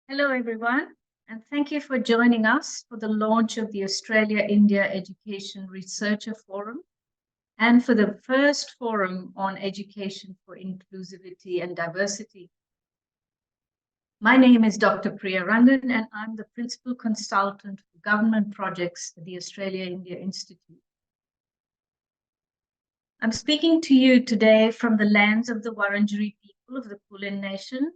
Hello, everyone, and thank you for joining us for the launch of the Australia-India Education Researcher Forum and for the first forum on education for inclusivity and diversity. My name is Dr. Priya Rangan, and I'm the Principal Consultant for Government Projects at the Australia-India Institute. I'm speaking to you today from the lands of the Wurundjeri people of the Kulin Nation,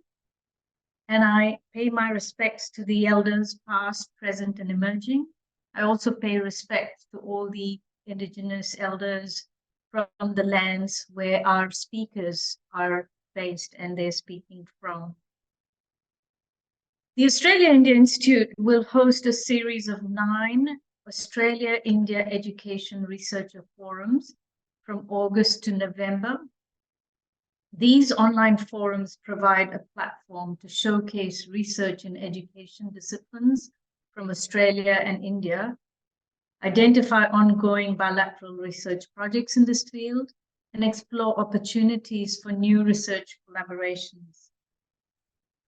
and I pay my respects to the elders past, present, and emerging. I also pay respect to all the Indigenous elders from the lands where our speakers are based and they're speaking from. The Australia-India Institute will host a series of 9 Australia-India Education Researcher Forums from August to November. These online forums provide a platform to showcase research in education disciplines from Australia and India, identify ongoing bilateral research projects in this field, and explore opportunities for new research collaborations.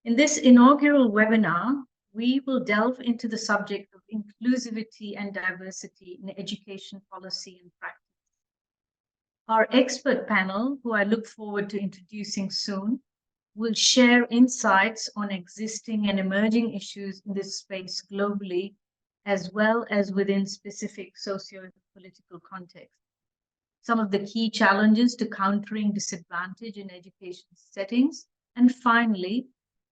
In this inaugural webinar, we will delve into the subject of inclusivity and diversity in education policy and practice. Our expert panel, who I look forward to introducing soon, will share insights on existing and emerging issues in this space globally, as well as within specific socio-political contexts. Some of the key challenges to countering disadvantage in education settings, and finally,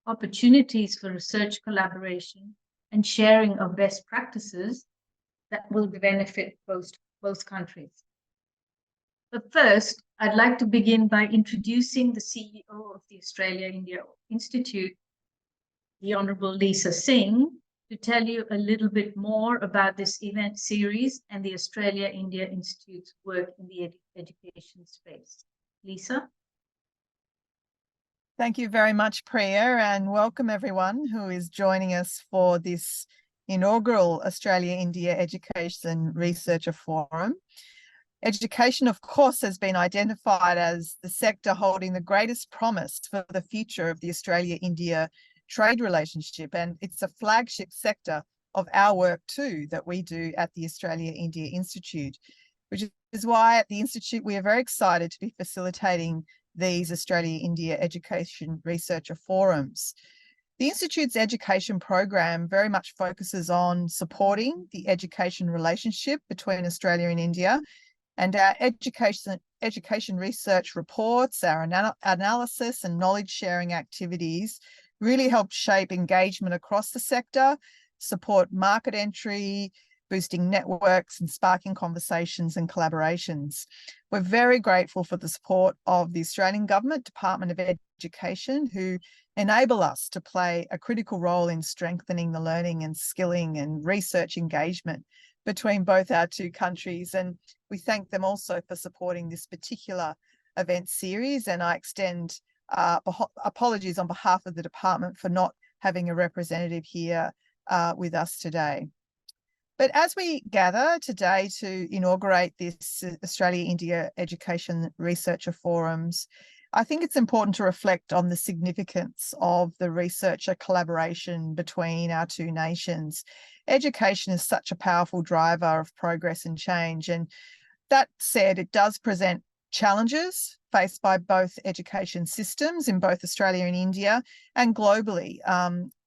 opportunities for research collaboration and sharing of best practices that will benefit both countries. But first, I'd like to begin by introducing the CEO of the Australia-India Institute, the Honourable Lisa Singh, to tell you a little bit more about this event series and the Australia-India Institute's work in the education space. Lisa? Thank you very much, Priya, and welcome everyone who is joining us for this inaugural Australia-India Education Researcher Forum. Education, of course, has been identified as the sector holding the greatest promise for the future of the Australia-India trade relationship, and it's a flagship sector of our work too that we do at the Australia-India Institute, which is why at the Institute we are very excited to be facilitating these Australia-India Education Researcher Forums. The Institute's education program very much focuses on supporting the education relationship between Australia and India, and our education research reports, our analysis and knowledge sharing activities really help shape engagement across the sector, support market entry, boosting networks and sparking conversations and collaborations. We're very grateful for the support of the Australian Government Department of Education, who enable us to play a critical role in strengthening the learning and skilling and research engagement between both our two countries. And we thank them also for supporting this particular event series. And I extend apologies on behalf of the department for not having a representative here with us today. But as we gather today to inaugurate this Australia-India Education Researcher Forums, I think it's important to reflect on the significance of the researcher collaboration between our two nations. Education is such a powerful driver of progress and change. And that said, it does present challenges faced by both education systems in both Australia and India and globally.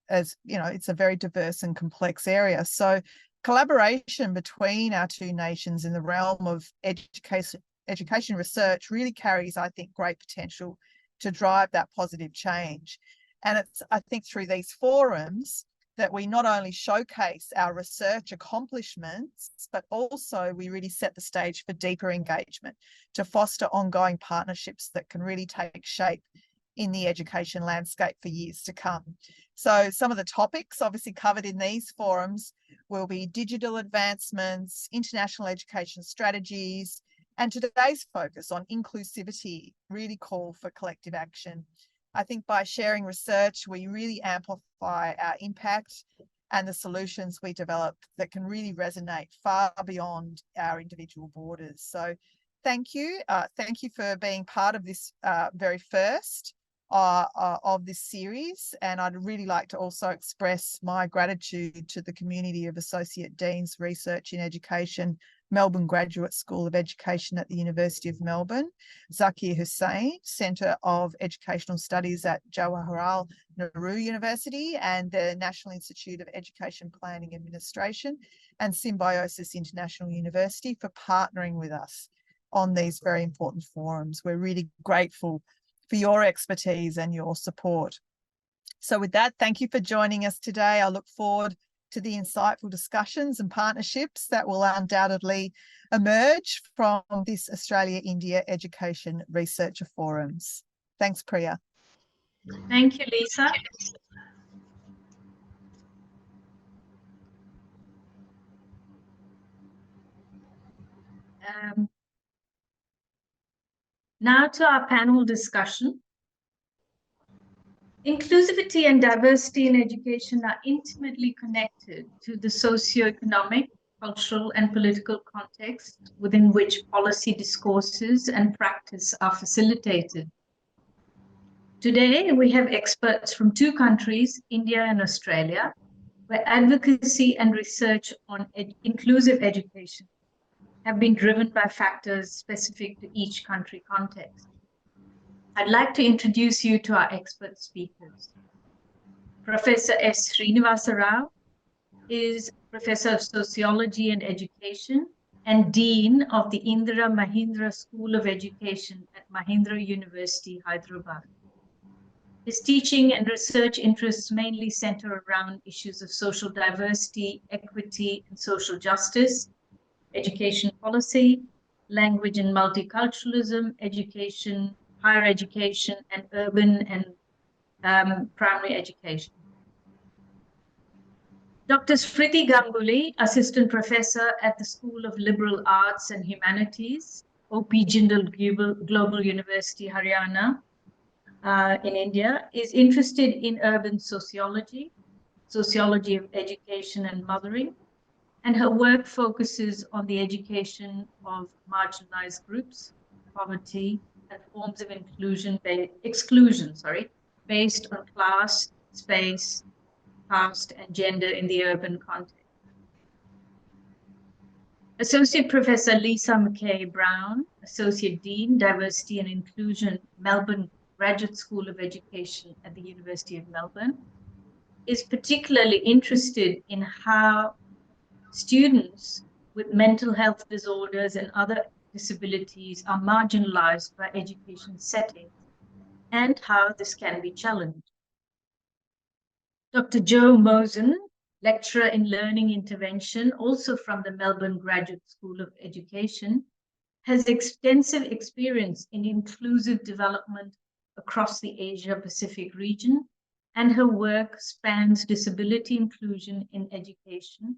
As you know, it's a very diverse and complex area. So collaboration between our two nations in the realm of education research really carries, I think, great potential to drive that positive change. And it's, I think, through these forums that we not only showcase our research accomplishments, but also we really set the stage for deeper engagement to foster ongoing partnerships that can really take shape in the education landscape for years to come. So some of the topics obviously covered in these forums will be digital advancements, international education strategies, and today's focus on inclusivity really call for collective action. I think by sharing research, we really amplify our impact and the solutions we develop that can really resonate far beyond our individual borders. So thank you. Thank you for being part of this very first of this series, and I'd really like to also express my gratitude to the community of Associate Deans Research in Education, Melbourne Graduate School of Education at the University of Melbourne, Zakir Hussain, Centre of Educational Studies at Jawaharlal Nehru University, and the National Institute of Education Planning Administration, and Symbiosis International University for partnering with us on these very important forums. We're really grateful for your expertise and your support. So with that, thank you for joining us today. I look forward to the insightful discussions and partnerships that will undoubtedly emerge from this Australia-India Education Researcher Forums. Thanks, Priya. Thank you, Lisa. Now to our panel discussion. Inclusivity and diversity in education are intimately connected to the socioeconomic, cultural, and political context within which policy discourses and practice are facilitated. Today, we have experts from two countries, India and Australia, where advocacy and research on inclusive education have been driven by factors specific to each country context. I'd like to introduce you to our expert speakers. Professor S. Srinivasa Rao is Professor of Sociology and Education and Dean of the Indira Mahindra School of Education at Mahindra University, Hyderabad. His teaching and research interests mainly center around issues of social diversity, equity, and social justice, education policy, language and multiculturalism, education, higher education, and urban and primary education. Dr. Sriti Ganguly, Assistant Professor at the School of Liberal Arts and Humanities, OP Jindal Global University, Haryana, in India, is interested in urban sociology, sociology of education and mothering, and her work focuses on the education of marginalized groups, poverty, and forms of exclusion, based on class, space, caste, and gender in the urban context. Associate Professor Lisa McKay-Brown, Associate Dean, Diversity and Inclusion, Melbourne Graduate School of Education at the University of Melbourne, is particularly interested in how students with mental health disorders and other disabilities are marginalized by education settings and how this can be challenged. Dr. Joe Mosen, lecturer in learning intervention, also from the Melbourne Graduate School of Education, has extensive experience in inclusive development across the Asia-Pacific region, and her work spans disability inclusion in education,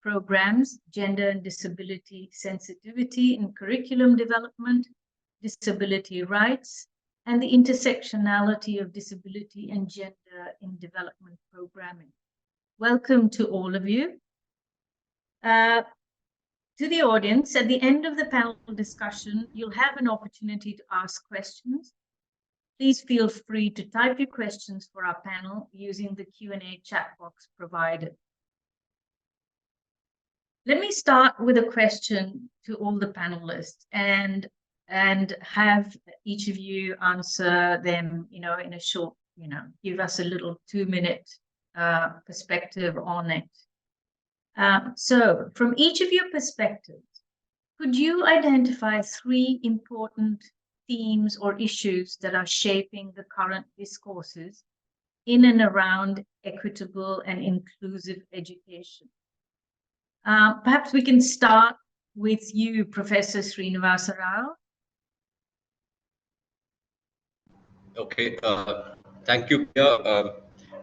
programs, gender and disability sensitivity in curriculum development, disability rights, and the intersectionality of disability and gender in development programming. Welcome to all of you. To the audience, at the end of the panel discussion, you'll have an opportunity to ask questions. Please feel free to type your questions for our panel using the Q&A chat box provided. Let me start with a question to all the panelists and have each of you answer them, in a short, give us a little 2-minute perspective on it. So from each of your perspectives, could you identify 3 important themes or issues that are shaping the current discourses in and around equitable and inclusive education? Perhaps we can start with you, Professor Srinivasa Rao. Okay, thank you, Priya,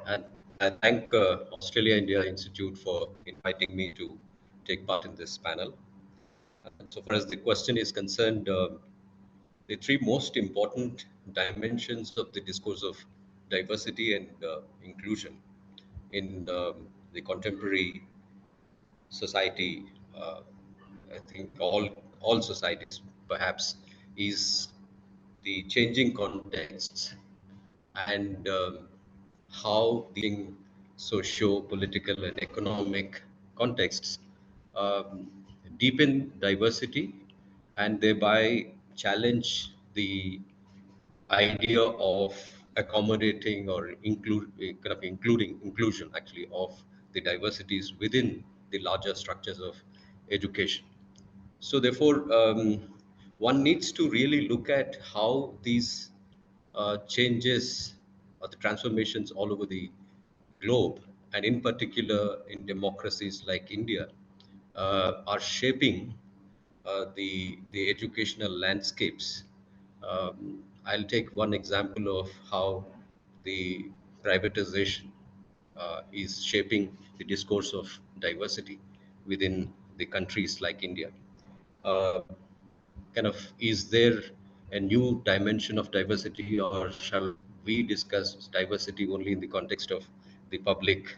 and I thank Australia India Institute for inviting me to take part in this panel. So far as the question is concerned, the 3 most important dimensions of the discourse of diversity and inclusion in the contemporary society, I think all societies perhaps, is the changing contexts and how the socio-political and economic contexts um, deepen diversity and thereby challenge the idea of accommodating or inclusion actually of the diversities within the larger structures of education. So therefore, one needs to really look at how these changes or the transformations all over the globe, and in particular in democracies like India, are shaping the educational landscapes. I'll take one example of how the privatization is shaping the discourse of diversity within the countries like India. Uh, Kind of, is there a new dimension of diversity, or shall we discuss diversity only in the context of the public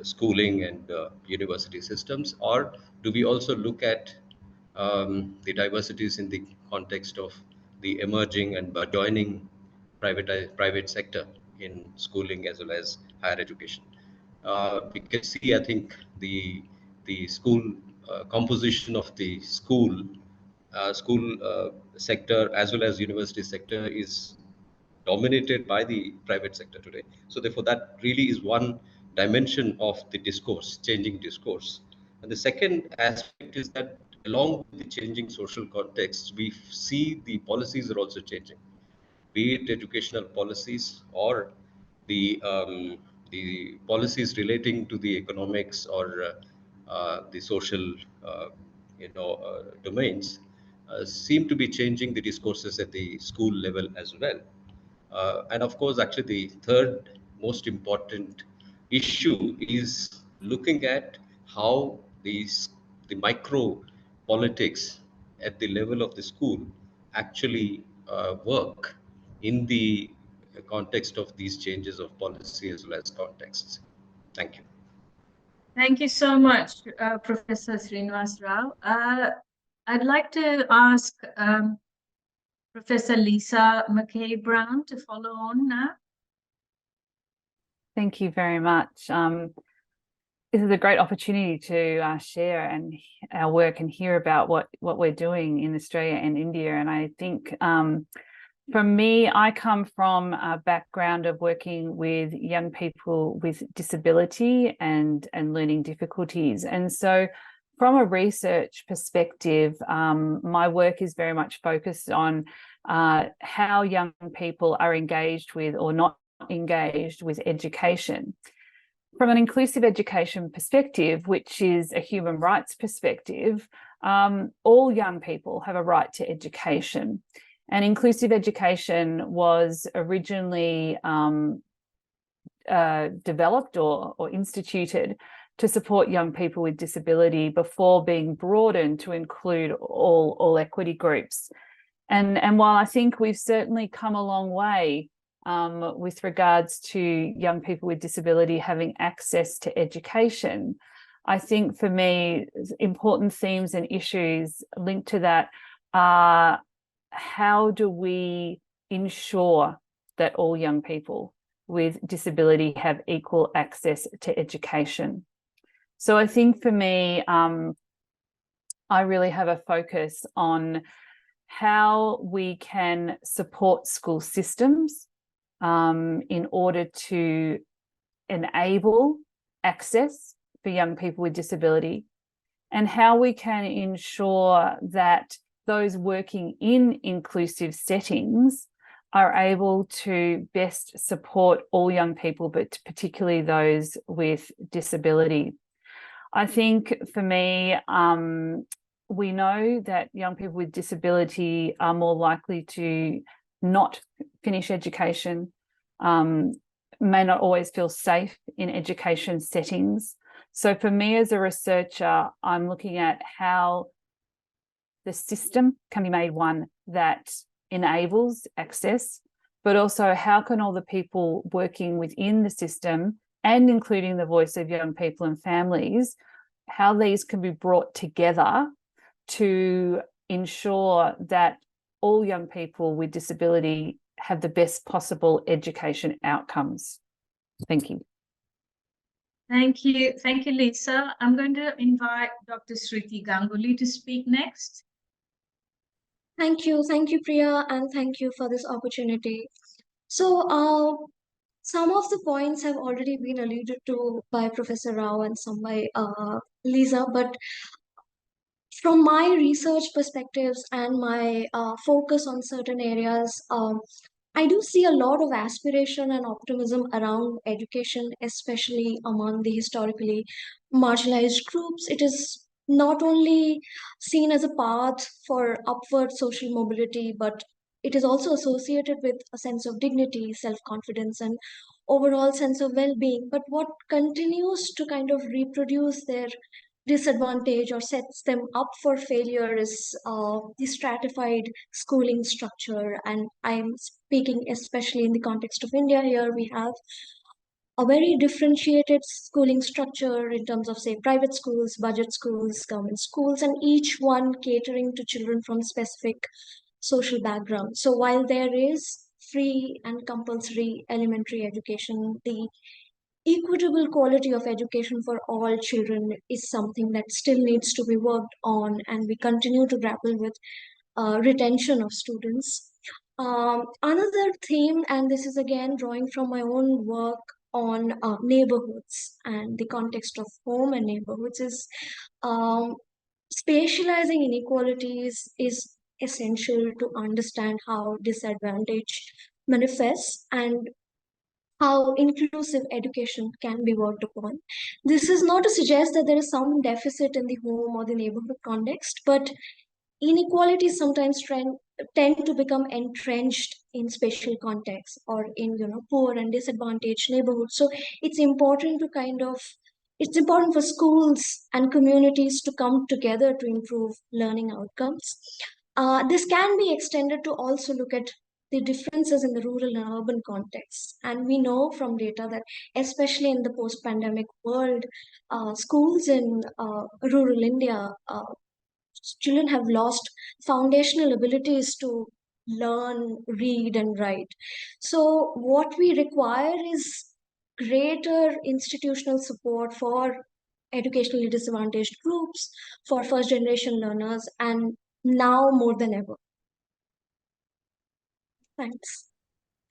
schooling and university systems, or do we also look at the diversities in the context of the emerging and burgeoning private sector in schooling as well as higher education? We can see, I think, the school composition of the school sector as well as university sector is dominated by the private sector today. So therefore, that really is one dimension of the discourse, changing discourse. And the second aspect is that along with the changing social contexts, we see the policies are also changing, be it educational policies or the policies relating to the economics or the social domains seem to be changing the discourses at the school level as well. And of course, actually, the third most important issue is looking at how the micro politics at the level of the school actually work in the context of these changes of policy as well as contexts. Thank you. Thank you so much, Professor Srinivasa Rao. I'd like to ask Professor Lisa McKay-Brown to follow on now. Thank you very much. This is a great opportunity to share and our work and hear about what we're doing in Australia and India. And I think for me, I come from a background of working with young people with disability and learning difficulties. And so from a research perspective, my work is very much focused on how young people are engaged with or not engaged with education. From an inclusive education perspective, which is a human rights perspective, all young people have a right to education. And inclusive education was originally developed or instituted to support young people with disability before being broadened to include all equity groups. And while I think we've certainly come a long way with regards to young people with disability having access to education, I think for me, important themes and issues linked to that are how do we ensure that all young people with disability have equal access to education? So I think for me, I really have a focus on how we can support school systems in order to enable access for young people with disability, and how we can ensure that those working in inclusive settings are able to best support all young people, but particularly those with disability. I think for me, we know that young people with disability are more likely to not finish education, may not always feel safe in education settings. So for me as a researcher, I'm looking at how the system can be made one that enables access, but also how can all the people working within the system and including the voice of young people and families, how these can be brought together to ensure that all young people with disability have the best possible education outcomes. Thank you. Thank you. Thank you, Lisa. I'm going to invite Dr. Sriti Ganguly to speak next. Thank you, Priya, and thank you for this opportunity. So, some of the points have already been alluded to by Professor Rao and some by Lisa, but from my research perspectives and my focus on certain areas, I do see a lot of aspiration and optimism around education, especially among the historically marginalized groups. It is not only seen as a path for upward social mobility, but it is also associated with a sense of dignity, self-confidence, and overall sense of well-being. But what continues to kind of reproduce their disadvantage or sets them up for failure is the stratified schooling structure. And I'm speaking especially in the context of India. Here we have a very differentiated schooling structure in terms of, say, private schools, budget schools, government schools, and each one catering to children from specific social backgrounds. So while there is free and compulsory elementary education, the equitable quality of education for all children is something that still needs to be worked on, and we continue to grapple with retention of students. Another theme, and this is again drawing from my own work on neighborhoods and the context of home and neighborhoods, is spatializing inequalities is essential to understand how disadvantage manifests and how inclusive education can be worked upon. This is not to suggest that there is some deficit in the home or the neighborhood context, but inequalities sometimes tend to become entrenched in spatial contexts or in poor and disadvantaged neighborhoods. So it's important for schools and communities to come together to improve learning outcomes. This can be extended to also look at the differences in the rural and urban contexts. And we know from data that, especially in the post-pandemic world, schools in rural India, children have lost foundational abilities to learn, read, and write. So what we require is greater institutional support for educationally disadvantaged groups, for first-generation learners, and now more than ever. Thanks.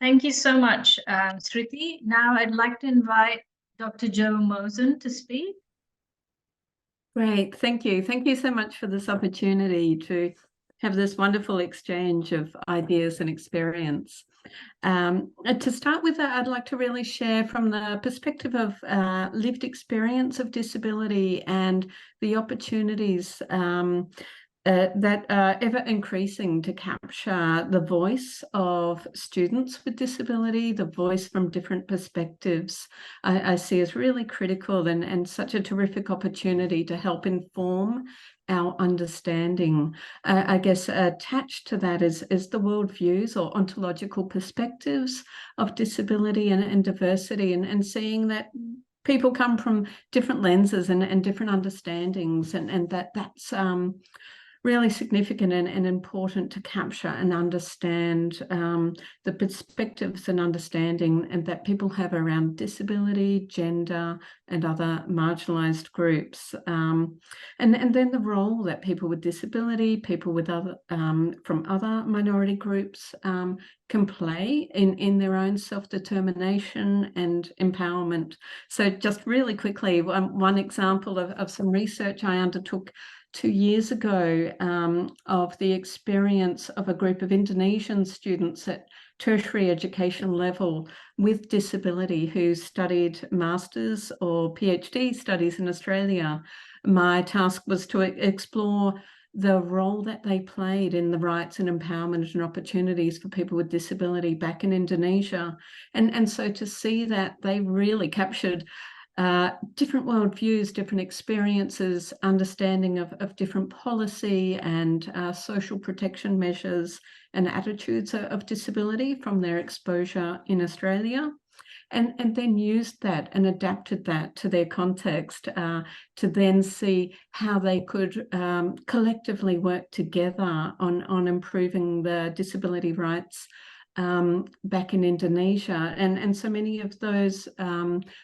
Thank you so much, Sriti. Now I'd like to invite Dr. Jo Mosen to speak. Great, thank you. Thank you so much for this opportunity to have this wonderful exchange of ideas and experience. To start with, I'd like to really share from the perspective of lived experience of disability and the opportunities that are ever increasing to capture the voice of students with disability, the voice from different perspectives, I see as really critical and such a terrific opportunity to help inform our understanding. I guess attached to that is the worldviews or ontological perspectives of disability and diversity, and seeing that people come from different lenses and different understandings, and that's really significant and important to capture and understand the perspectives and understanding and that people have around disability, gender, and other marginalised groups. And then the role that people with disability, people with other from other minority groups can play in their own self-determination and empowerment. So just really quickly, one example of some research I undertook 2 years ago of the experience of a group of Indonesian students at tertiary education level with disability who studied master's or PhD studies in Australia. My task was to explore the role that they played in the rights and empowerment and opportunities for people with disability back in Indonesia. And so to see that they really captured different worldviews, different experiences, understanding of different policy and social protection measures and attitudes of disability from their exposure in Australia. and then used that and adapted that to their context to then see how they could collectively work together on improving the disability rights back in Indonesia. And so many of those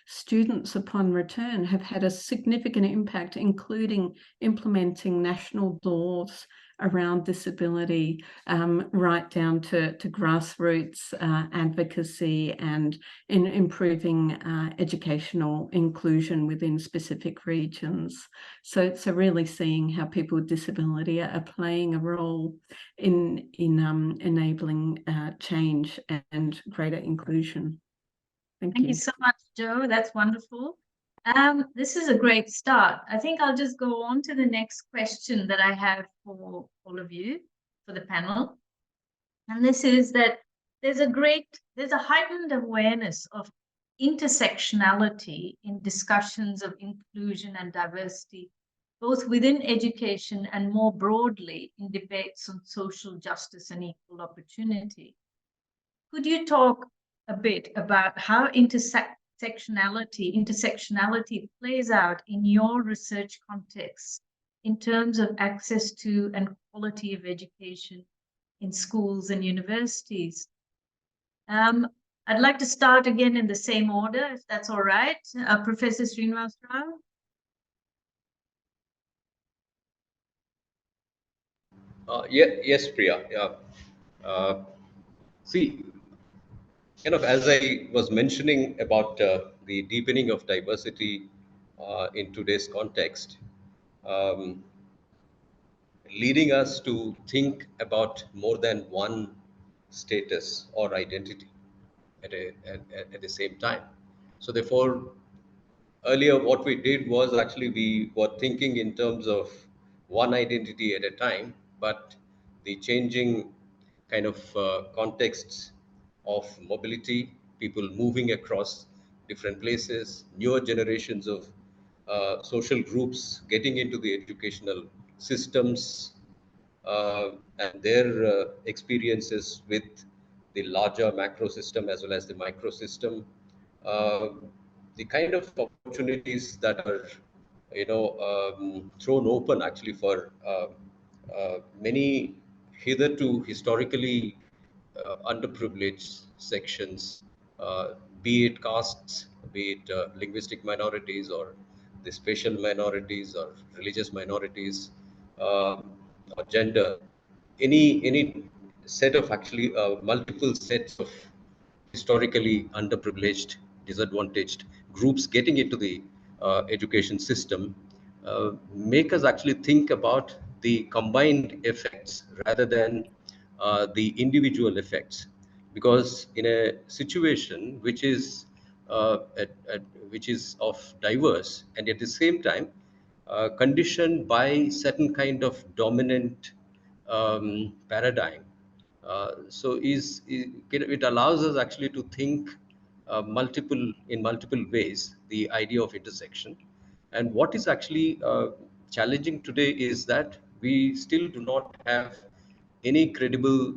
students upon return have had a significant impact, including implementing national laws around disability, right down to grassroots advocacy and in improving educational inclusion within specific regions. So really seeing how people with disability are playing a role in enabling change and greater inclusion. Thank you so much, Jo. That's wonderful. This is a great start. I think I'll just go on to the next question that I have for all of you, for the panel. And this is that there's a heightened awareness of intersectionality in discussions of inclusion and diversity, both within education and more broadly in debates on social justice and equal opportunity. Could you talk a bit about how intersectionality plays out in your research context in terms of access to and quality of education in schools and universities? I'd like to start again in the same order, if that's all right. Professor Srinivasa. Yes, Priya. Yeah. See, as I was mentioning about the deepening of diversity in today's context, um, leading us to think about more than one status or identity at the same time. So therefore, earlier what we did was actually we were thinking in terms of one identity at a time, but the changing kind of contexts of mobility, people moving across different places, newer generations of social groups getting into the educational systems, and their experiences with the larger macro system as well as the micro system, uh, the kind of opportunities that are thrown open actually for many hitherto historically underprivileged sections, be it castes, be it linguistic minorities, or the spatial minorities, or religious minorities, or gender, any set of actually multiple sets of historically underprivileged, disadvantaged groups getting into the education system, make us actually think about the combined effects rather than the individual effects. Because in a situation which is of diverse and at the same time conditioned by certain kind of dominant paradigm, it allows us actually to think in multiple ways the idea of intersection. And what is actually challenging today is that we still do not have any credible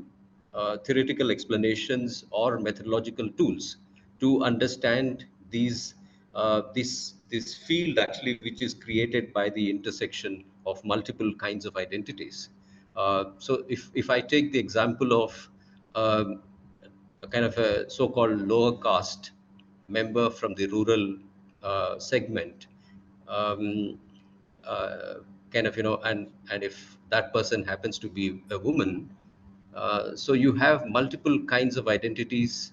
theoretical explanations or methodological tools to understand this field actually, which is created by the intersection of multiple kinds of identities. So if I take the example of a kind of a so-called lower caste member from the rural segment, um, uh, and if that person happens to be a woman, so you have multiple kinds of identities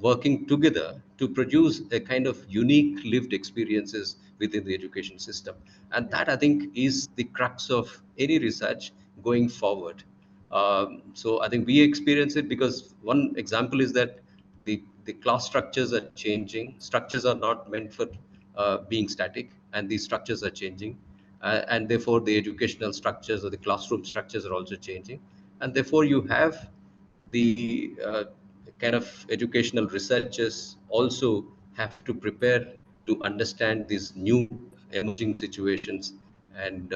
working together to produce a kind of unique lived experiences within the education system. And that, I think, is the crux of any research going forward. So I think we experience it because one example is that the class structures are changing. Structures are not meant for being static, and these structures are changing. And therefore, the educational structures or the classroom structures are also changing. And therefore, you have the kind of educational researchers also have to prepare to understand these new emerging situations and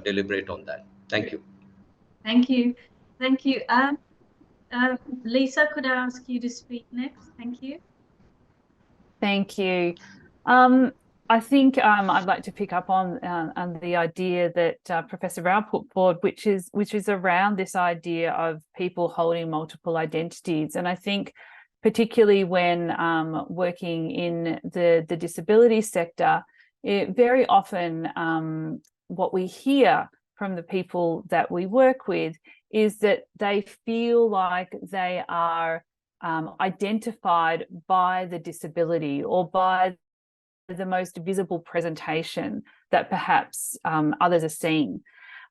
deliberate on that. Thank you. Thank you. Thank you. Lisa, could I ask you to speak next? Thank you. Thank you. I think I'd like to pick up on the idea that Professor Rao put forward, which is around this idea of people holding multiple identities. And I think particularly when working in the disability sector, very often what we hear from the people that we work with is that they feel like they are identified by the disability or by the most visible presentation that perhaps others are seeing,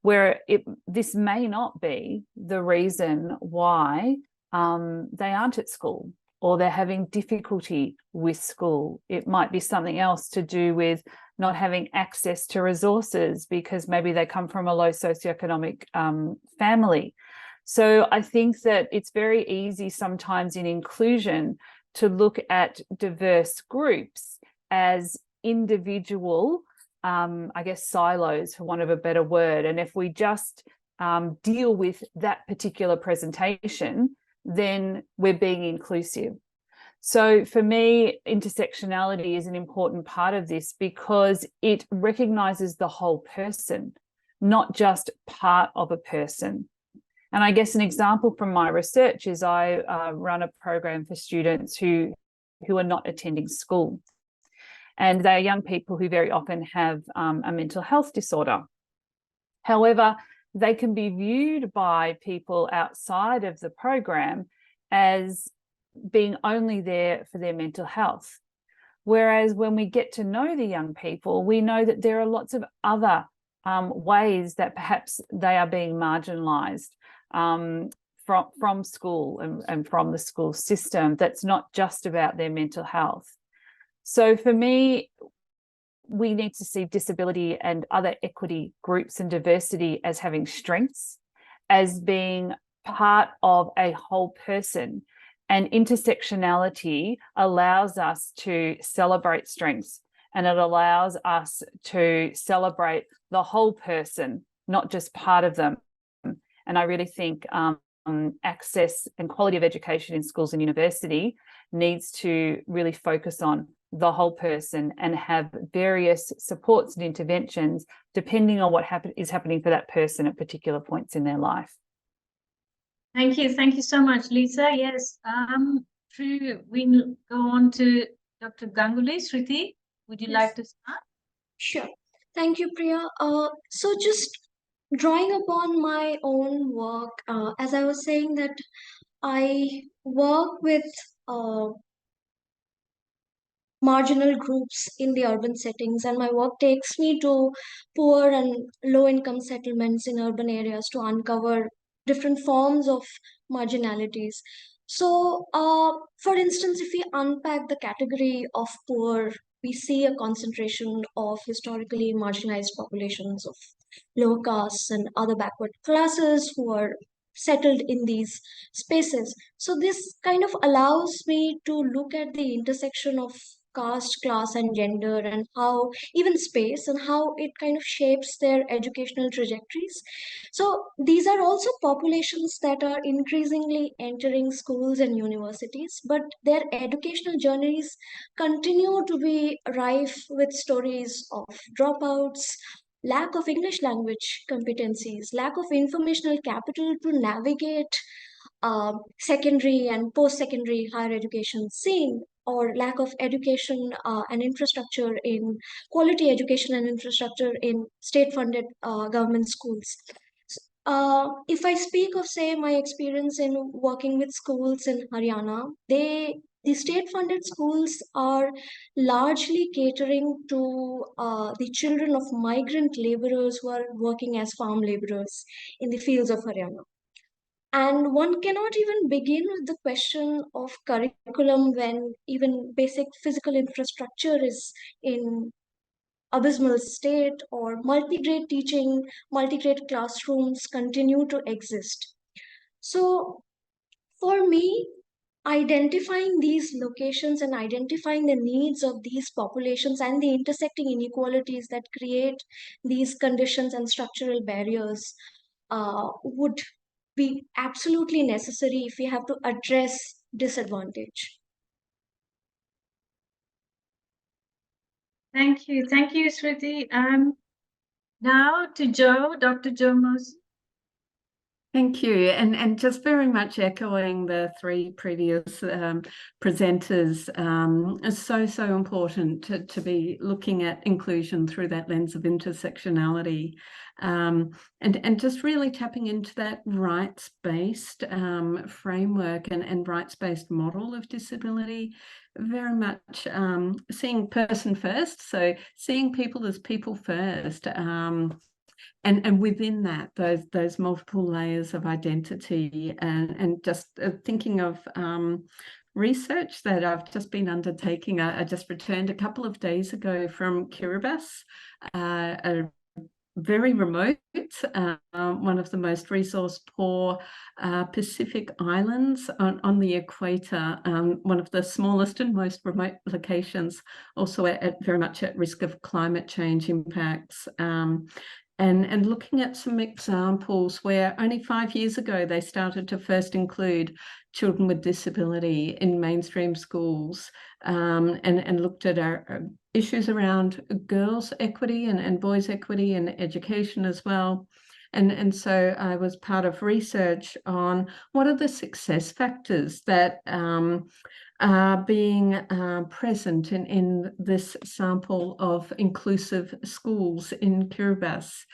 where this may not be the reason why they aren't at school or they're having difficulty with school. It might be something else to do with not having access to resources because maybe they come from a low socioeconomic family. So I think that it's very easy sometimes in inclusion to look at diverse groups as individual, I guess, silos, for want of a better word. And if we just deal with that particular presentation, then we're being inclusive. So for me, intersectionality is an important part of this because it recognizes the whole person, not just part of a person. And I guess an example from my research is I run a program for students who are not attending school. And they are young people who very often have a mental health disorder. However, they can be viewed by people outside of the program as being only there for their mental health. Whereas when we get to know the young people, we know that there are lots of other ways that perhaps they are being marginalised from school and from the school system. That's not just about their mental health. So for me, we need to see disability and other equity groups and diversity as having strengths, as being part of a whole person. And intersectionality allows us to celebrate strengths, and it allows us to celebrate the whole person, not just part of them. And I really think access and quality of education in schools and university needs to really focus on the whole person and have various supports and interventions depending on what is happening for that person at particular points in their life. Thank you so much, Lisa. Yes, we go on to Dr. Ganguly. Sriti, would you like to start? Sure. Thank you, Priya. So just drawing upon my own work, as I was saying that I work with marginal groups in the urban settings, and my work takes me to poor and low income settlements in urban areas to uncover different forms of marginalities. So for instance, if we unpack the category of poor, we see a concentration of historically marginalized populations of low castes and other backward classes who are settled in these spaces. So this kind of allows me to look at the intersection of caste, class, and gender, and how even space and how it kind of shapes their educational trajectories. So these are also populations that are increasingly entering schools and universities, but their educational journeys continue to be rife with stories of dropouts, lack of English language competencies, lack of informational capital to navigate secondary and post-secondary higher education scene, or lack of education and infrastructure in quality education and infrastructure in state-funded government schools. If I speak of, say, my experience in working with schools in Haryana, the state-funded schools are largely catering to the children of migrant laborers who are working as farm laborers in the fields of Haryana. And one cannot even begin with the question of curriculum when even basic physical infrastructure is in abysmal state, or multi-grade teaching, multi-grade classrooms continue to exist. So for me, identifying these locations and identifying the needs of these populations and the intersecting inequalities that create these conditions and structural barriers would be absolutely necessary if we have to address disadvantage. Thank you. Thank you, Sriti. Now to Joe, Dr. Joe Moses. Thank you. And just very much echoing the three previous presenters, it's so important to be looking at inclusion through that lens of intersectionality, and just really tapping into that rights-based framework and rights-based model of disability, very much seeing person first, so seeing people as people first. And within that, those multiple layers of identity, and just thinking of research that I've just been undertaking. I just returned a couple of days ago from Kiribati, a very remote, one of the most resource poor Pacific islands on the equator, one of the smallest and most remote locations, also very much at risk of climate change impacts. And looking at some examples where only 5 years ago they started to first include children with disability in mainstream schools, and looked at our issues around girls' equity and boys' equity in education as well. And so I was part of research on what are the success factors that are being present in this sample of inclusive schools in Kiribati.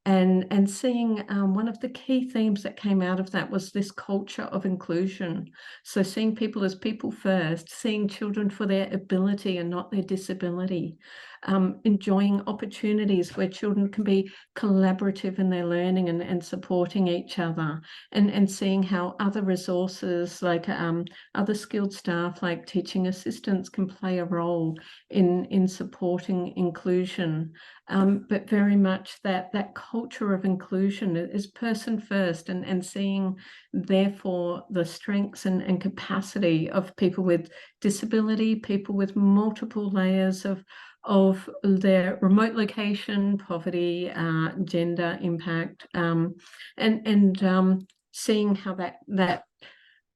And seeing one of the key themes that came out of that was this culture of inclusion. So seeing people as people first, seeing children for their ability and not their disability, enjoying opportunities where children can be collaborative in their learning and supporting each other, and seeing how other resources like other skilled staff like teaching assistants can play a role in supporting inclusion. But very much that culture of inclusion is person first, and seeing therefore the strengths and capacity of people with disability, people with multiple layers of their remote location, poverty, gender impact, and seeing how that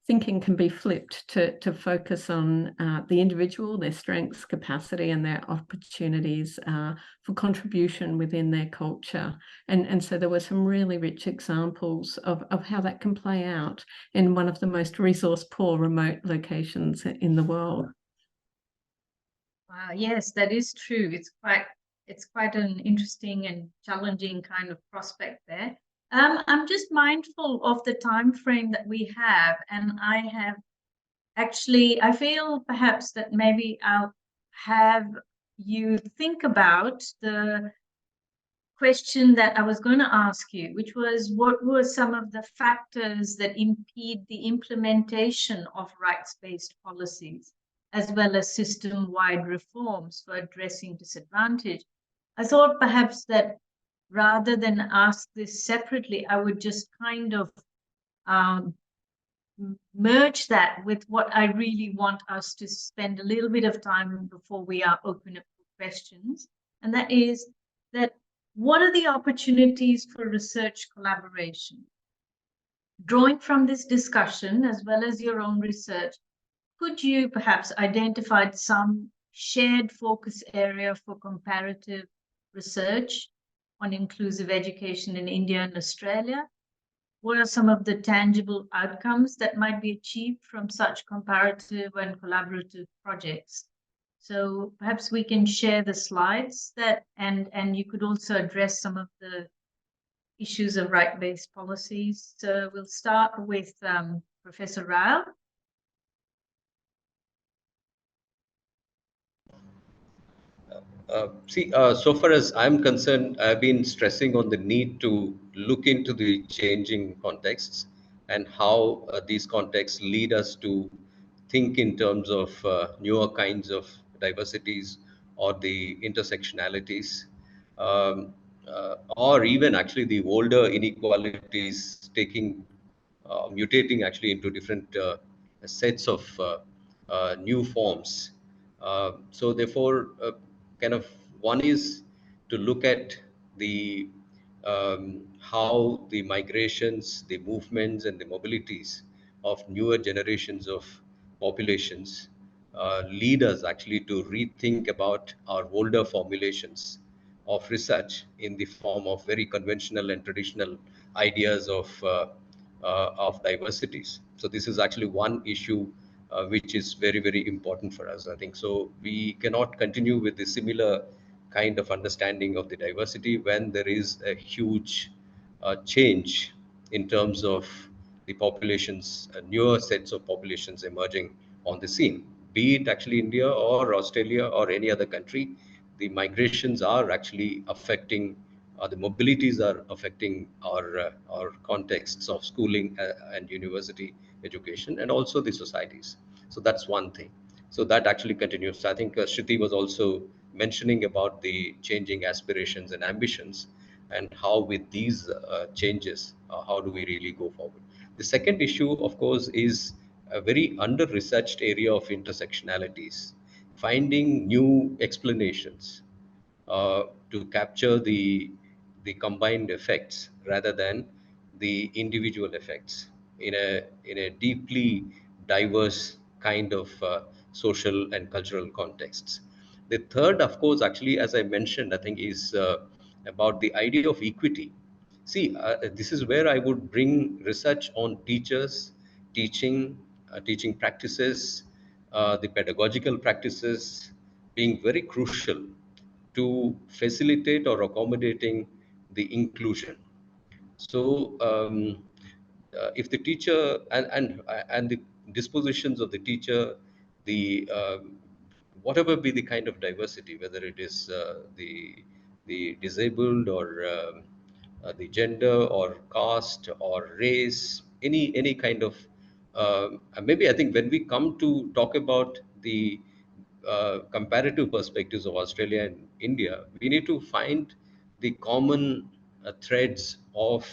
thinking can be flipped to focus on the individual, their strengths, capacity, and their opportunities for contribution within their culture. And so there were some really rich examples of how that can play out in one of the most resource poor remote locations in the world. Wow, yes, that is true. It's quite an interesting and challenging kind of prospect there. I'm just mindful of the time frame that we have, and I feel perhaps that maybe I'll have you think about the question that I was going to ask you, which was what were some of the factors that impede the implementation of rights-based policies, as well as system-wide reforms for addressing disadvantage? I thought perhaps that rather than ask this separately, I would just kind of merge that with what I really want us to spend a little bit of time before we are open up for questions. And that is that what are the opportunities for research collaboration? Drawing from this discussion, as well as your own research, could you perhaps identify some shared focus area for comparative research on inclusive education in India and Australia? What are some of the tangible outcomes that might be achieved from such comparative and collaborative projects? So perhaps we can share the slides and you could also address some of the issues of right-based policies. So we'll start with Professor Rao. So far as I'm concerned, I've been stressing on the need to look into the changing contexts and how these contexts lead us to think in terms of newer kinds of diversities or the intersectionalities, or even actually the older inequalities mutating actually into different sets of new forms. So therefore, kind of one is to look at the how the migrations, the movements, and the mobilities of newer generations of populations lead us actually to rethink about our older formulations of research in the form of very conventional and traditional ideas of diversities. So this is actually one issue which is very, very important for us, I think. So we cannot continue with the similar kind of understanding of the diversity when there is a huge change in terms of the populations, newer sets of populations emerging on the scene, be it actually India or Australia or any other country. The migrations are actually affecting, the mobilities are affecting our contexts of schooling and university education, and also the societies. So that's one thing. So that actually continues. I think Sriti was also mentioning about the changing aspirations and ambitions, and how with these changes, how do we really go forward. The second issue, of course, is a very under-researched area of intersectionalities, finding new explanations to capture the combined effects rather than the individual effects in a deeply diverse kind of social and cultural contexts. The third, of course, actually, as I mentioned, I think is about the idea of equity. See, this is where I would bring research on teachers, teaching practices, the pedagogical practices being very crucial to facilitate or accommodating the inclusion. So if the teacher and the dispositions of the teacher, the whatever be the kind of diversity, whether it is the disabled or the gender or caste or race, any kind of maybe I think when we come to talk about the comparative perspectives of Australia and India, we need to find the common threads of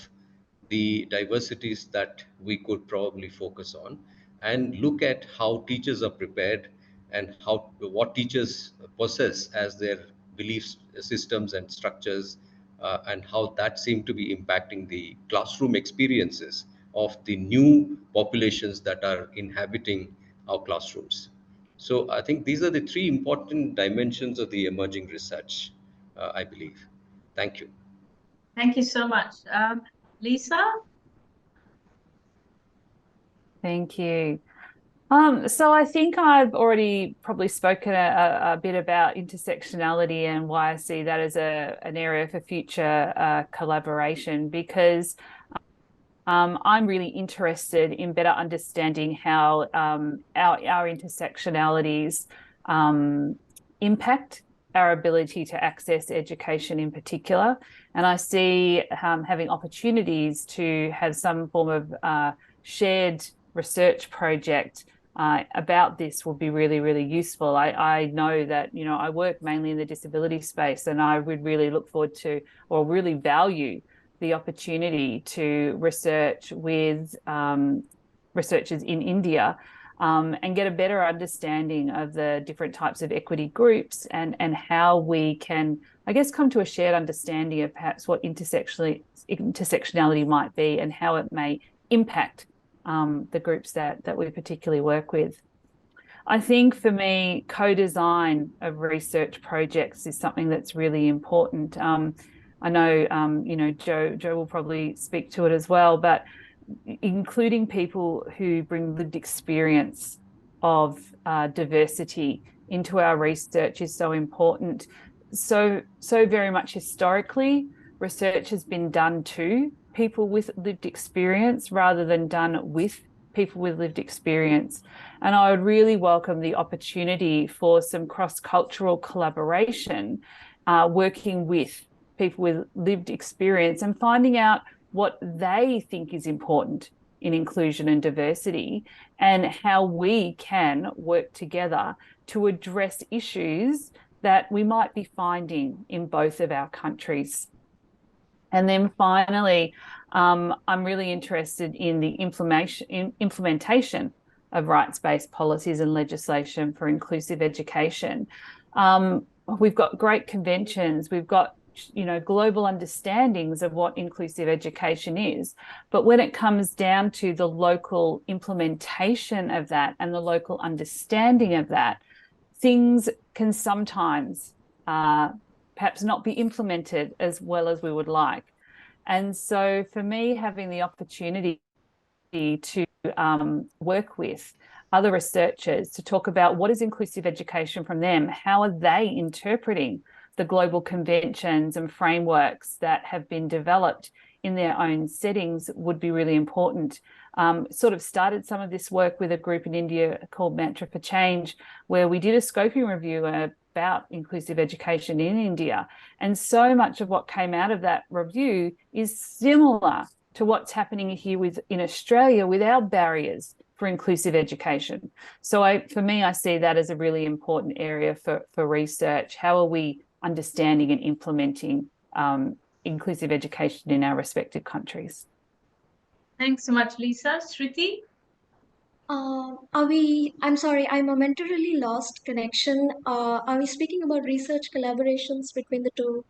the diversities that we could probably focus on, and look at how teachers are prepared, and how what teachers possess as their belief systems and structures, and how that seem to be impacting the classroom experiences of the new populations that are inhabiting our classrooms. So I think these are the three important dimensions of the emerging research, I believe. Thank you. Thank you so much. Lisa? Thank you. So I think I've already probably spoken a bit about intersectionality and why I see that as an area for future collaboration, because I'm really interested in better understanding how our intersectionalities impact our ability to access education in particular. And I see having opportunities to have some form of shared research project about this will be really, really useful. I know that, you know, I work mainly in the disability space, and I would really look forward to, or really value, the opportunity to research with researchers in India and get a better understanding of the different types of equity groups, and how we can, I guess, come to a shared understanding of perhaps what intersectionality might be, and how it may impact the groups that we particularly work with. I think for me, co-design of research projects is something that's really important. I know, you know, Joe will probably speak to it as well, but including people who bring lived experience of diversity into our research is so important. So very much historically, research has been done to people with lived experience rather than done with people with lived experience. And I would really welcome the opportunity for some cross-cultural collaboration, working with people with lived experience and finding out what they think is important in inclusion and diversity, and how we can work together to address issues that we might be finding in both of our countries. And then finally, I'm really interested in the implementation of rights-based policies and legislation for inclusive education. We've got great conventions, we've got global understandings of what inclusive education is. But when it comes down to the local implementation of that and the local understanding of that, things can sometimes perhaps not be implemented as well as we would like. And so for me, having the opportunity to work with other researchers to talk about what is inclusive education from them, how are they interpreting the global conventions and frameworks that have been developed in their own settings would be really important. Sort of started some of this work with a group in India called Mantra for Change, where we did a scoping review about inclusive education in India. And so much of what came out of that review is similar to what's happening here in Australia with our barriers for inclusive education. So for me, I see that as a really important area for research. How are we understanding and implementing inclusive education in our respective countries? Thanks so much, Lisa. Sriti? I'm sorry, I momentarily lost connection. Are we speaking about research collaborations between the two?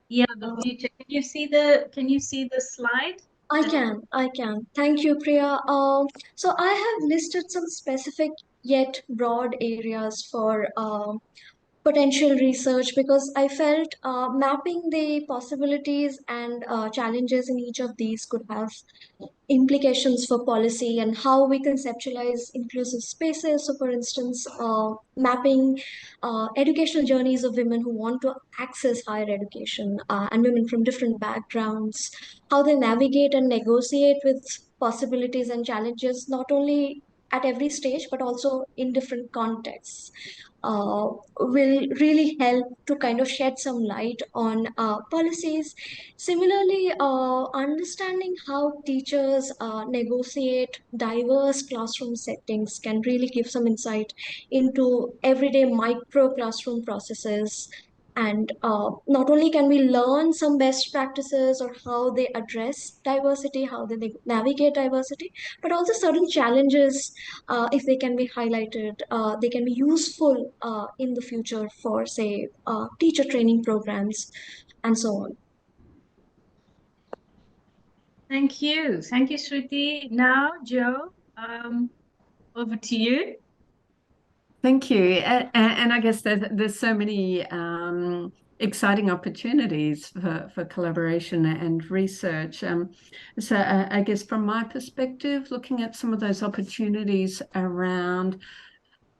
Yeah, the future. Can you see the slide? I can. Thank you, Priya. So I have listed some specific yet broad areas for potential research because I felt mapping the possibilities and challenges in each of these could have implications for policy and how we conceptualize inclusive spaces. So, for instance, mapping educational journeys of women who want to access higher education and women from different backgrounds, how they navigate and negotiate with possibilities and challenges, not only at every stage, but also in different contexts. Will really help to kind of shed some light on policies. Similarly, understanding how teachers negotiate diverse classroom settings can really give some insight into everyday micro classroom processes. And not only can we learn some best practices or how they address diversity, how they navigate diversity, but also certain challenges, if they can be highlighted, they can be useful in the future for, say, teacher training programs and so on. Thank you. Thank you, Sriti. Now, Joe, over to you. Thank you. And I guess there's so many exciting opportunities for collaboration and research. So I guess from my perspective, looking at some of those opportunities around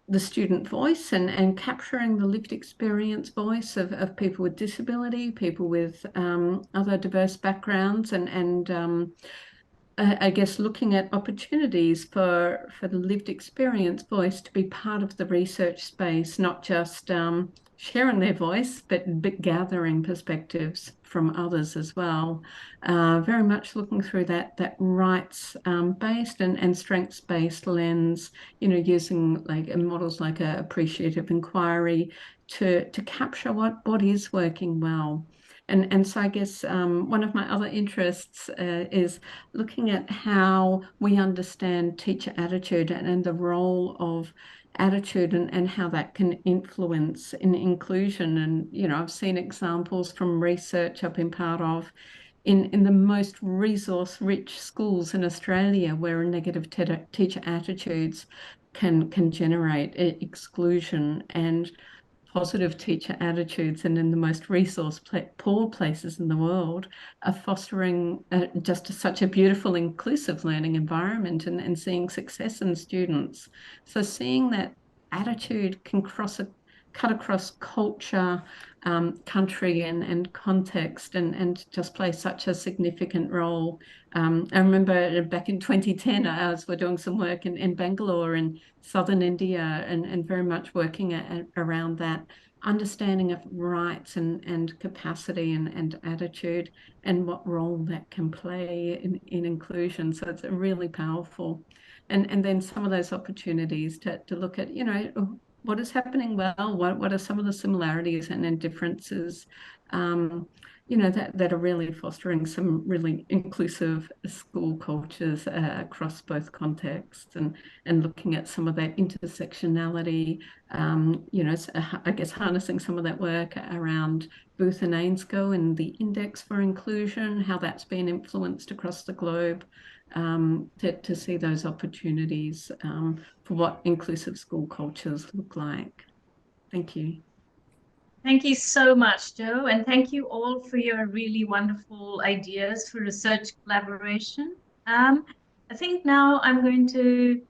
the student voice and capturing the lived experience voice of people with disability, people with other diverse backgrounds, and I guess looking at opportunities for the lived experience voice to be part of the research space, not just sharing their voice, but gathering perspectives from others as well. Very much looking through that rights-based and strengths-based lens, using like models like appreciative inquiry to capture what is working well. And so I guess one of my other interests is looking at how we understand teacher attitude and the role of attitude and how that can influence in inclusion. And, I've seen examples from research I've been part of in the most resource-rich schools in Australia where negative teacher attitudes can generate exclusion, and positive teacher attitudes, and in the most poor places in the world, are fostering just such a beautiful, inclusive learning environment and seeing success in students. So seeing that attitude can cut across culture, country and context, and just play such a significant role. I remember back in 2010, we're doing some work in Bangalore in southern India, and very much working around that understanding of rights and capacity and attitude, and what role that can play in inclusion. So it's really powerful. And then some of those opportunities to look at, what is happening well, what are some of the similarities and differences, that are really fostering some really inclusive school cultures across both contexts, and looking at some of that intersectionality, I guess harnessing some of that work around Booth and Ainscough and the Index for Inclusion, how that's been influenced across the globe, to see those opportunities for what inclusive school cultures look like. Thank you. Thank you so much, Jo, and thank you all for your really wonderful ideas for research collaboration. I think now I'm going to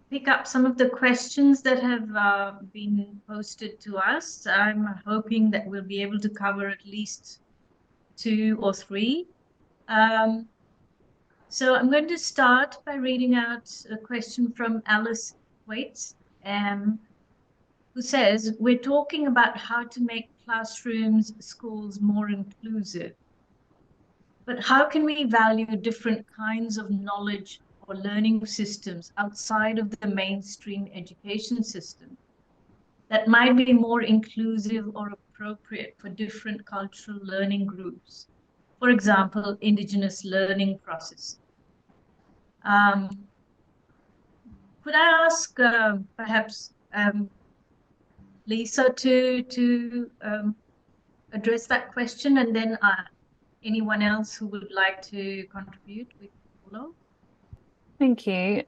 pick up some of the questions that have been posted to us. I'm hoping that we'll be able to cover at least 2 or 3. So I'm going to start by reading out a question from Alice Waits, who says, we're talking about how to make classrooms, schools more inclusive. But how can we value different kinds of knowledge or learning systems outside of the mainstream education system that might be more inclusive or appropriate for different cultural learning groups? For example, Indigenous learning process. Could I ask perhaps Lisa to address that question, and then anyone else who would like to contribute, we can follow. Thank you.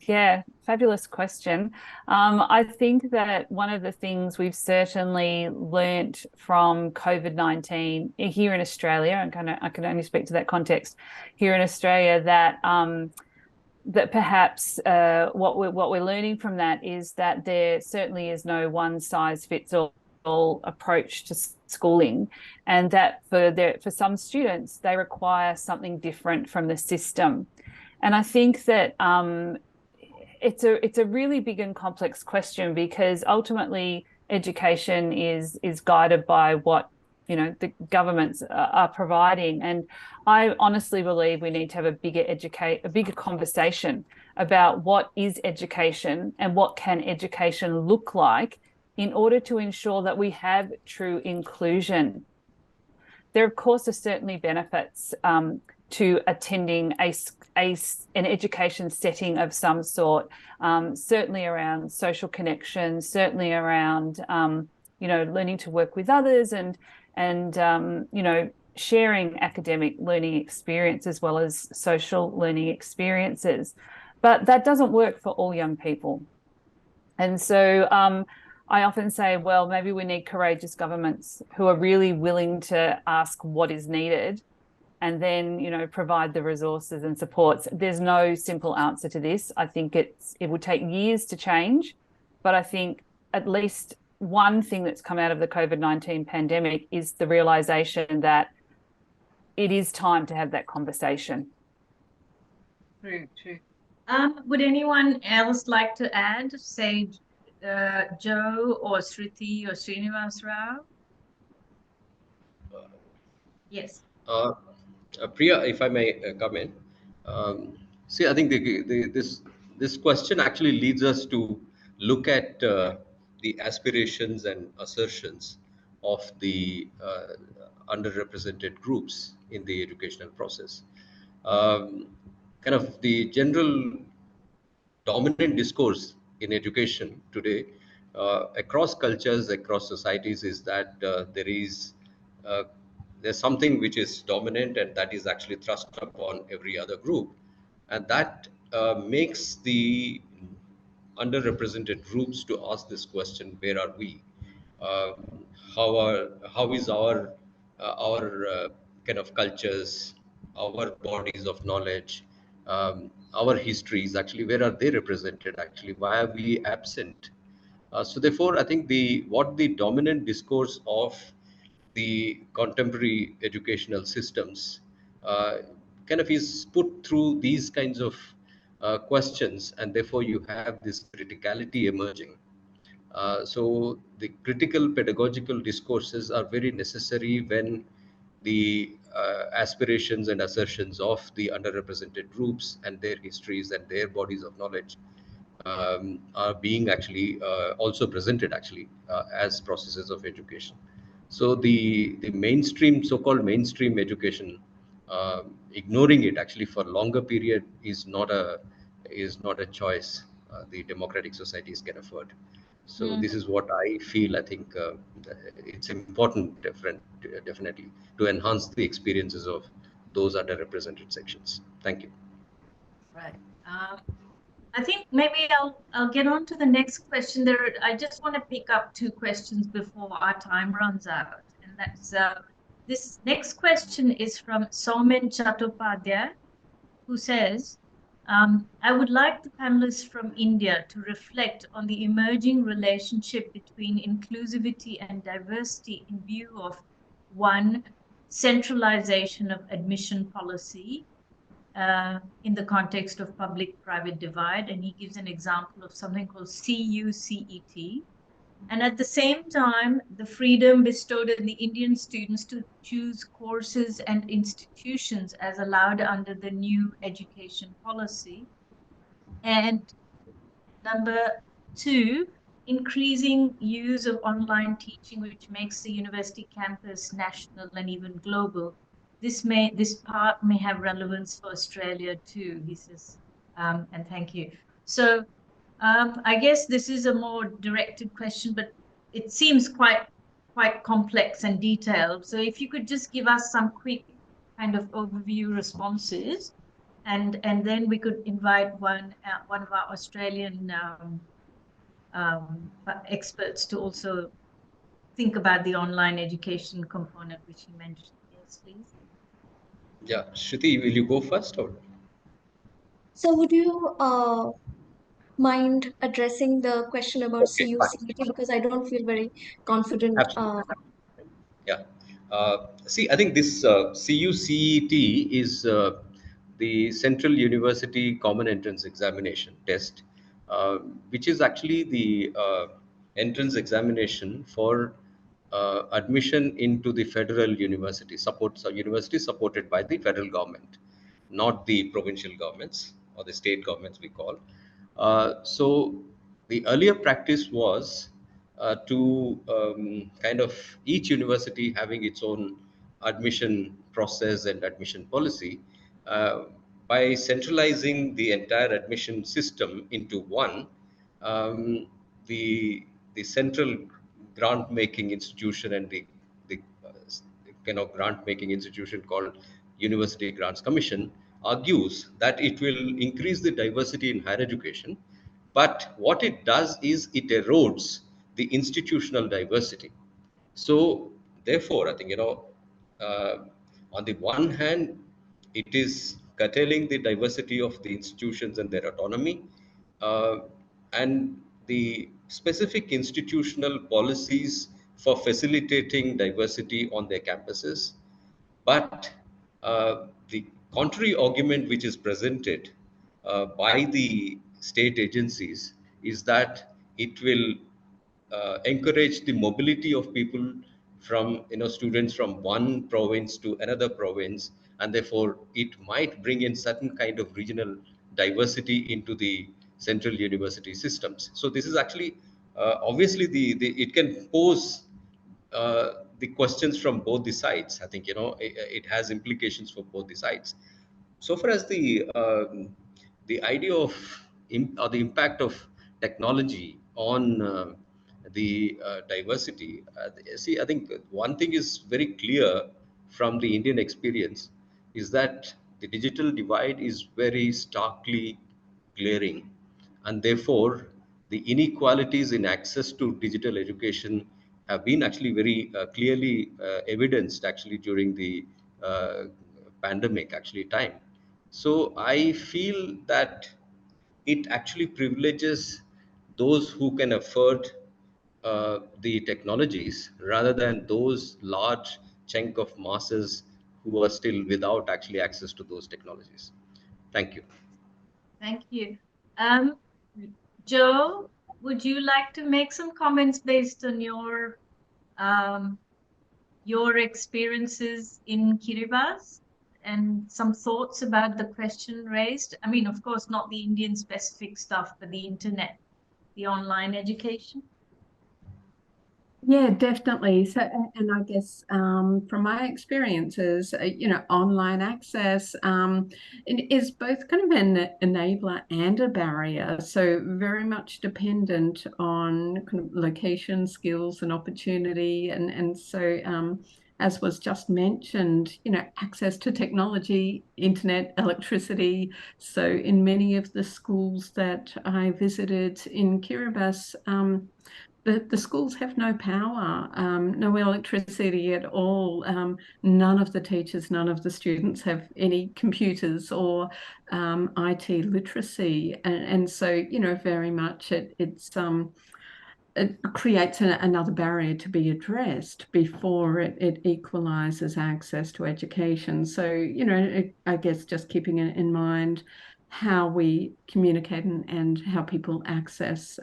Yeah, fabulous question. I think that one of the things we've certainly learnt from COVID-19 here in Australia, and I can only speak to that context here in Australia, that that perhaps what we're learning from that is that there certainly is no one size fits all approach to schooling, and that for some students they require something different from the system. And I think that it's a really big and complex question, because ultimately education is guided by what the governments are providing. And I honestly believe we need to have a bigger conversation about what is education and what can education look like in order to ensure that we have true inclusion. There, of course, are certainly benefits to attending an education setting of some sort, certainly around social connections, certainly around learning to work with others, and sharing academic learning experience as well as social learning experiences. But that doesn't work for all young people. And so I often say, well, maybe we need courageous governments who are really willing to ask what is needed, and then provide the resources and supports. There's no simple answer to this. I think it would take years to change, but I think at least one thing that's come out of the COVID-19 pandemic is the realization that it is time to have that conversation. True. Would anyone else like to add, say Jo or Sriti or Srinivasa? Yes. Priya, if I may come in. See, I think this question actually leads us to look at the aspirations and assertions of the underrepresented groups in the educational process. Kind of the general dominant discourse in education today across cultures, across societies, is that there's something which is dominant, and that is actually thrust upon every other group, and that makes the underrepresented groups to ask this question: where are we? How is our kind of cultures, our bodies of knowledge, our histories, actually, where are they represented? Actually, why are we absent? So therefore, I think what the dominant discourse of the contemporary educational systems kind of is put through these kinds of questions, and therefore you have this criticality emerging. So the critical pedagogical discourses are very necessary when the aspirations and assertions of the underrepresented groups and their histories and their bodies of knowledge are being actually also presented as processes of education. So the mainstream, so-called mainstream education, ignoring it actually for longer period is not a choice the democratic societies can afford. So this is what I feel. I think it's important, definitely, to enhance the experiences of those underrepresented sections. Thank you. Right. I think maybe I'll get on to the next question. I just want to pick up two questions before our time runs out, and that's this next question is from Somen Chattopadhyay, who says, I would like the panelists from India to reflect on the emerging relationship between inclusivity and diversity in view of, one, centralization of admission policy in the context of public-private divide. And he gives an example of something called CUCET. And at the same time, the freedom bestowed on the Indian students to choose courses and institutions as allowed under the new education policy. And number two, increasing use of online teaching, which makes the university campus national and even global. This part may have relevance for Australia too, he says, and thank you. So I guess this is a more directed question, but it seems quite complex and detailed. So if you could just give us some quick kind of overview responses, and then we could invite one of our Australian experts to also think about the online education component, which he mentioned. Yes, please. Yeah, Sriti, will you go first or? So would you mind addressing the question about Okay, fine. CUCT, because I don't feel very confident. Absolutely. Yeah. See, I think this CUCET is the Central University Common Entrance Examination test, uh, which is actually the entrance examination for admission into the federal university, university supported by the federal government, not the provincial governments or the state governments we call. So the earlier practice was to kind of each university having its own admission process and admission policy. By centralizing the entire admission system into one, um, the central grant making institution and the kind of grant making institution called University Grants Commission argues that it will increase the diversity in higher education, but what it does is it erodes the institutional diversity. So therefore, I think, uh, on the one hand, it is curtailing the diversity of the institutions and their autonomy, uh, and the specific institutional policies for facilitating diversity on their campuses. But the contrary argument which is presented by the state agencies is that it will encourage the mobility of people from, students from one province to another province, and therefore it might bring in certain kind of regional diversity into the central university systems. So this is actually obviously the it can pose the questions from both the sides. I think, it has implications for both the sides. So far as the idea of or the impact of technology on the diversity, see, I think one thing is very clear from the Indian experience is that the digital divide is very starkly glaring, and therefore the inequalities in access to digital education have been actually very clearly evidenced actually during the uh, pandemic actually time. So I feel that it actually privileges those who can afford the technologies rather than those large chunk of masses who are still without actually access to those technologies. Thank you. Thank you. Um, Joe, would you like to make some comments based on um, your experiences in Kiribati and some thoughts about the question raised? I mean, of course, not the Indian specific stuff, but the internet, the online education. Yeah, definitely. So, and I guess from my experiences, online access it is both kind of an enabler and a barrier. So very much dependent on kind of location, skills, and opportunity. And so, as was just mentioned, access to technology, internet, electricity. So in many of the schools that I visited in Kiribati, the schools have no power, no electricity at all. None of the teachers, none of the students have any computers or IT literacy. And so, very much it creates another barrier to be addressed before it equalizes access to education. So, I guess just keeping it in mind how we communicate and how people access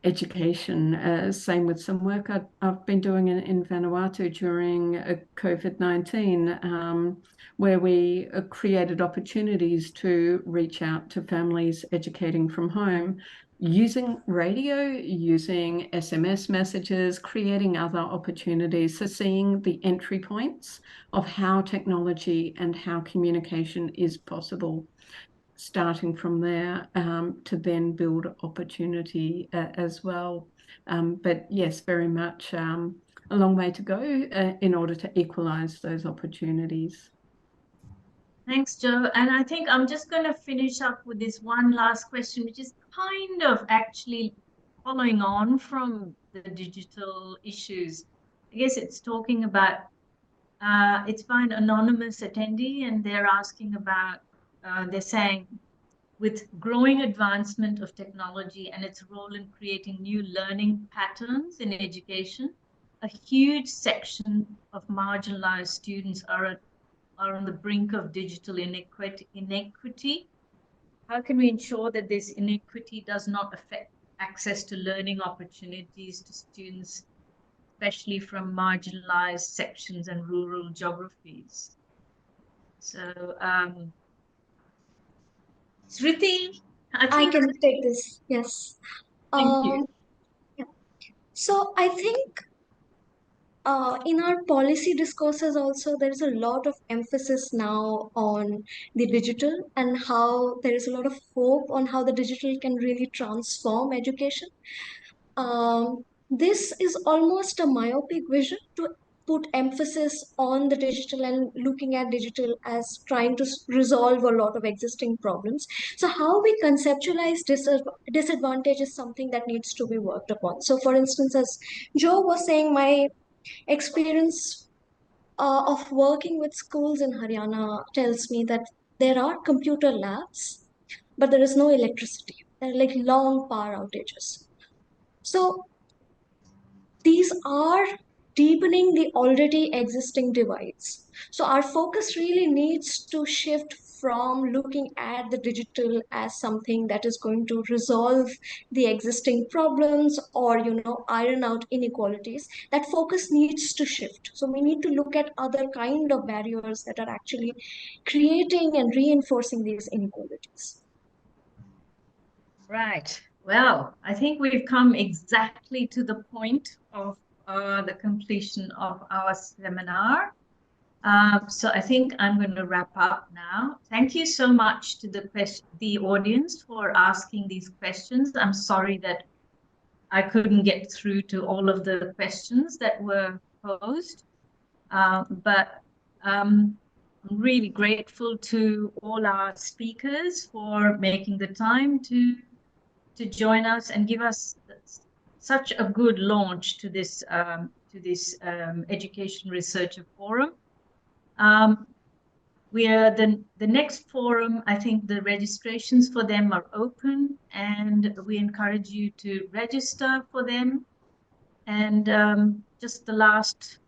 education. Same with some work I've been doing in Vanuatu during COVID-19, where we created opportunities to reach out to families educating from home using radio, using SMS messages, creating other opportunities. So seeing the entry points of how technology and how communication is possible, starting from there to then build opportunity as well. But yes, very much a long way to go in order to equalize those opportunities. Thanks, Joe. And I think I'm just going to finish up with this one last question, which is kind of actually following on from the digital issues. I guess it's talking about, it's by an anonymous attendee, and they're asking about, they're saying, with growing advancement of technology and its role in creating new learning patterns in education, a huge section of marginalized students are on the brink of digital inequity. How can we ensure that this inequity does not affect access to learning opportunities to students, especially from marginalized sections and rural geographies? So, Sriti, I can take this. Yes. Thank you. Yeah. So I think in our policy discourses also there is a lot of emphasis now on the digital and how there is a lot of hope on how the digital can really transform education. This is almost a myopic vision to put emphasis on the digital and looking at digital as trying to resolve a lot of existing problems. So how we conceptualize disadvantage is something that needs to be worked upon. So for instance, as Joe was saying, my experience of working with schools in Haryana tells me that there are computer labs, but there is no electricity. There are like long power outages. So these are deepening the already existing divides. So our focus really needs to shift from looking at the digital as something that is going to resolve the existing problems or iron out inequalities. That focus needs to shift. So we need to look at other kind of barriers that are actually creating and reinforcing these inequalities. Right. Well, I think we've come exactly to the point of the completion of our seminar. So I think I'm going to wrap up now. Thank you so much to the audience for asking these questions. I'm sorry that I couldn't get through to all of the questions that were posed, but I'm really grateful to all our speakers for making the time to join us and give us such a good launch to this Education Researcher Forum. We are the next forum. I think the registrations for them are open, and we encourage you to register for them. And just the last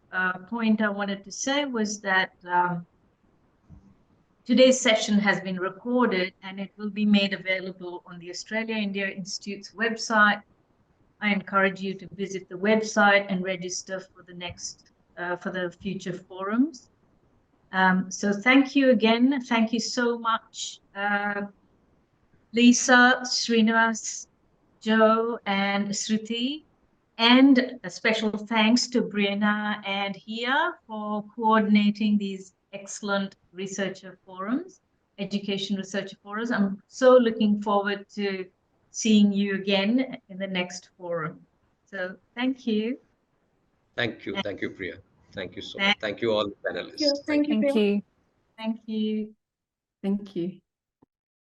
point I wanted to say was that today's session has been recorded and it will be made available on the Australia India Institute's website. I encourage you to visit the website and register for the for the future forums. So thank you again. Thank you so much, Lisa, Srinivasa, Joe, and Sriti. And a special thanks to Brianna and Hia for coordinating these excellent researcher forums, education researcher forums. I'm so looking forward to seeing you again in the next forum. So thank you. Thank you, Priya. Thank you so much. Thank you all panelists. Thank you, Thank Priya. you. Thank you. Thank you.